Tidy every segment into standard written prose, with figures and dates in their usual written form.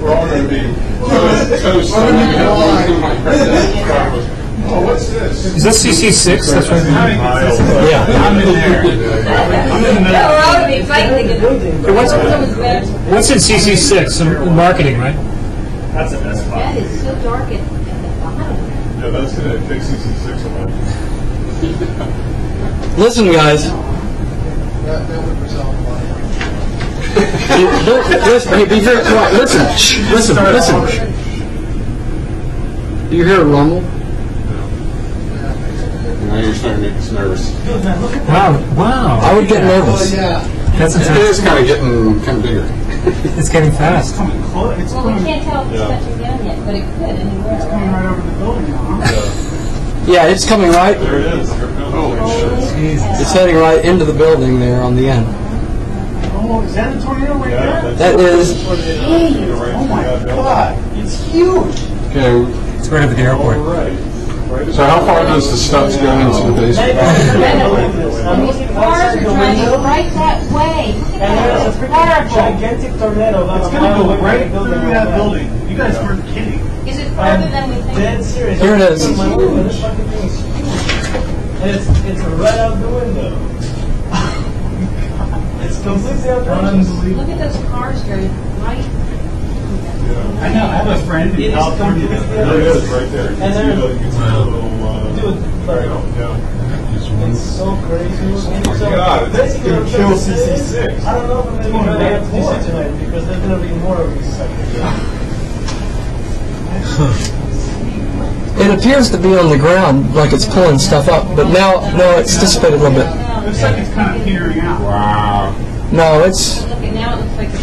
We're all going to be toast. Oh, what's this? Is this CC6? That's right. Yeah. I'm in there. I'm in the middle. We're all going to be fighting again. What's in CC6? Some marketing, right? That's the best spot. That is so dark at the bottom. Yeah, that's going to fix CC6 a lot. Listen, guys. Listen, be very quiet. Listen. Do you hear a rumble? Now you're starting to make us nervous. Wow. I would get nervous. That's It is kind of getting bigger. It's getting fast. Well, we can't tell if it's touching down yet, but it could anywhere. It's coming right over the building now, huh? Yeah, it's coming right. There it is. Holy shit. It's heading right into the building there on the end. Oh, is that a tornado right there? That is. Oh my God, it's huge. Okay. It's right over the airport. So how far does the stuff go into the basement? These cars are trying to go right that way. And there's a freaking gigantic tornado. It's going to go right through that building. You guys weren't kidding. Is it farther than we think? Dead serious. Here it is. This fucking thing is huge. And it's right out the window. It's completely outrageous. Look at those cars here, right? I know. I have a friend in California. There it is, right there. And there, You can see a little, dude, like, yeah. it's so crazy. Oh my God, it's going to kill CC6. I don't know if I'm going to have to do it tonight because there's going to be more of these suckers. It appears to be on the ground, like it's pulling stuff up, but now it's dissipated a little bit. Looks like it's kind of petering out. Wow. No, it's. Look, and now it looks like it's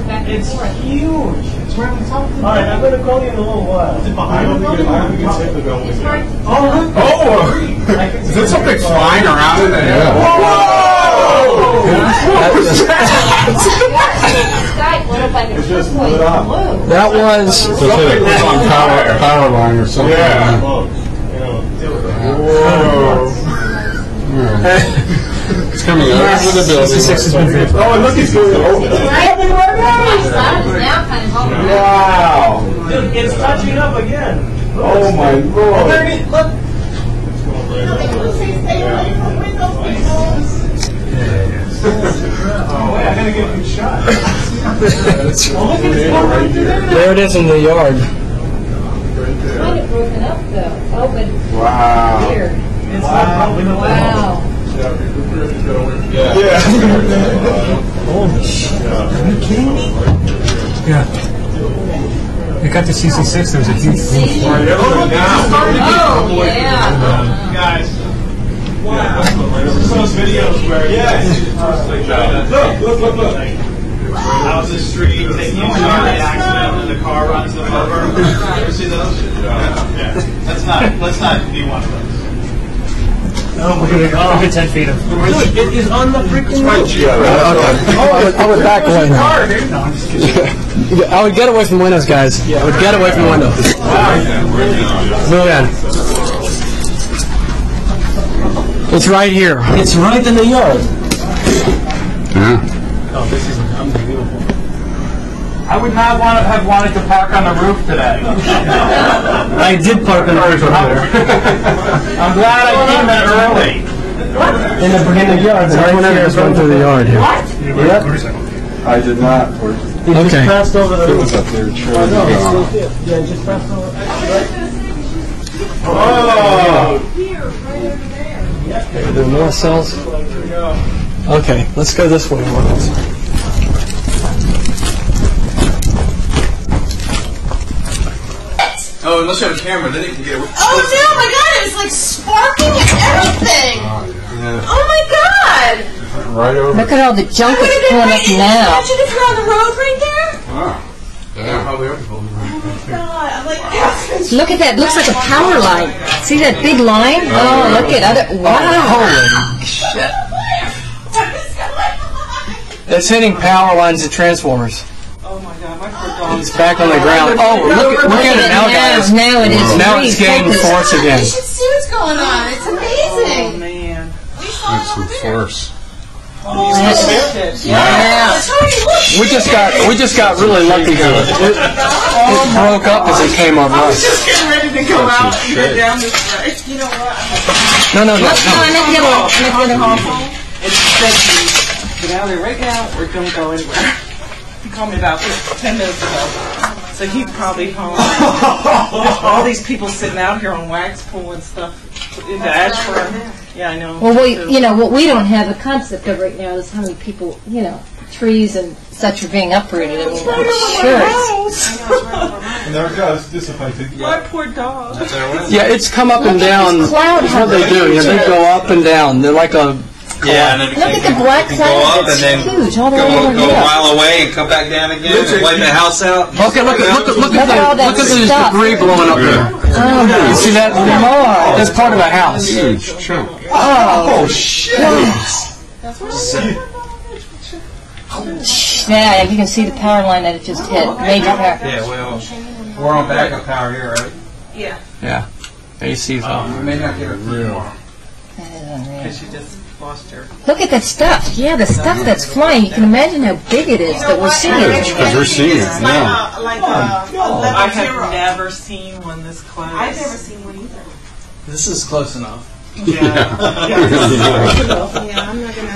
back and It's forth. huge. It's right on top of the. All right, I'm going to call you in a little while. Is it behind the building? I don't think it's hit the building It's hard yet. to Oh, look. Oh! Is that something flying around in the air? It just lit up. That was. Something was on power line or something. Yeah. Whoa. It's coming over the building. CC6 has been very Oh, and look, it's going to open. Wow. Dude, it's touching up again. Oh my Lord. There it is. Look. Oh, wait, I gotta get a good shot. There it is in the yard. It's kind of broken up though. Oh, but Wow. weird. It's not Wow. Yeah. Holy shit. Are you kidding me? Yeah. It got to CC6, there was a huge boom. Oh, yeah. Guys. Wow. Some of those videos where look. Out the street, taking a car accident, and the car runs them over. You ever see those? Yeah. Let's not be one of those. Oh my God. Over 10 feet of. Dude, it is on the freaking roof. I would back away now. No, I'm just kidding. I would get away from windows, guys. I would get away from windows. Move in. It's right here. It's right in the yard. Oh, this is unbelievable. I would not have wanted to park on the roof today. I did park on the roof over there. I'm glad I came that early. In the yard. Everyone else went through the yard here. Yep. I did not. He just Okay. passed over the It roof. was up there. Oh, no, it's still here. Yeah, just passed over. Oh! Are there more cells? Okay, let's go this way. Oh, unless you have a camera, then you can get away. Oh no, my God, it was like sparking and everything. Oh my God. Right over. Look at all the junk I would that's have been pulling right up in. now. Imagine if you're on the road right there. Ah. Yeah, probably are holding Oh my God, I'm like, Look at that. Looks like a power line. See that big line? Oh, look at other. Wow. Holy shit. It's hitting power lines and transformers. Oh my God, my foot It's back on the ground. Oh, look at it now, guys. Now it is. Now it's gaining force again. You should see what's going on. It's amazing. man. We saw it That's some over there. force. Yeah. We just got really lucky though. It broke up as it came on I was us. just getting ready to go out and get down this way. You know what? No. It's said to get out of there right now or don't go anywhere. He called me about 10 minutes ago. So he's probably home. All these people sitting out here on wax pulling stuff into Ashburn. Yeah, I know. Well, what we don't have a concept of right now is how many people, trees and such are being uprooted. I mean, I'm sure it's And there it goes, dissipating. My poor dog. Yeah, it's come up and down. cloud That's what they do. Yeah, they go up and down. They're like a. Yeah, and then Look at the black go cloud. up It's and then huge, all the way go over a here. mile away and come back down again and wipe the house out. Okay, look at all that this stuff. debris blowing up there. You see that? That's part of a house. Huge chunk. Oh, shit! yeah, you can see the power line that it just hit. Major power. Yeah, well, we're on backup power here, right? Yeah. Yeah. AC's off. We may not get it tomorrow. That is unreal. Because she just lost her. Look at that stuff. Yeah, the stuff that's flying. You can imagine how big it is that we're seeing. Because we're seeing it It's now. like a I have never seen one this close. I've never seen one either. This is close enough. Yeah. Yeah. Yeah, I'm not gonna.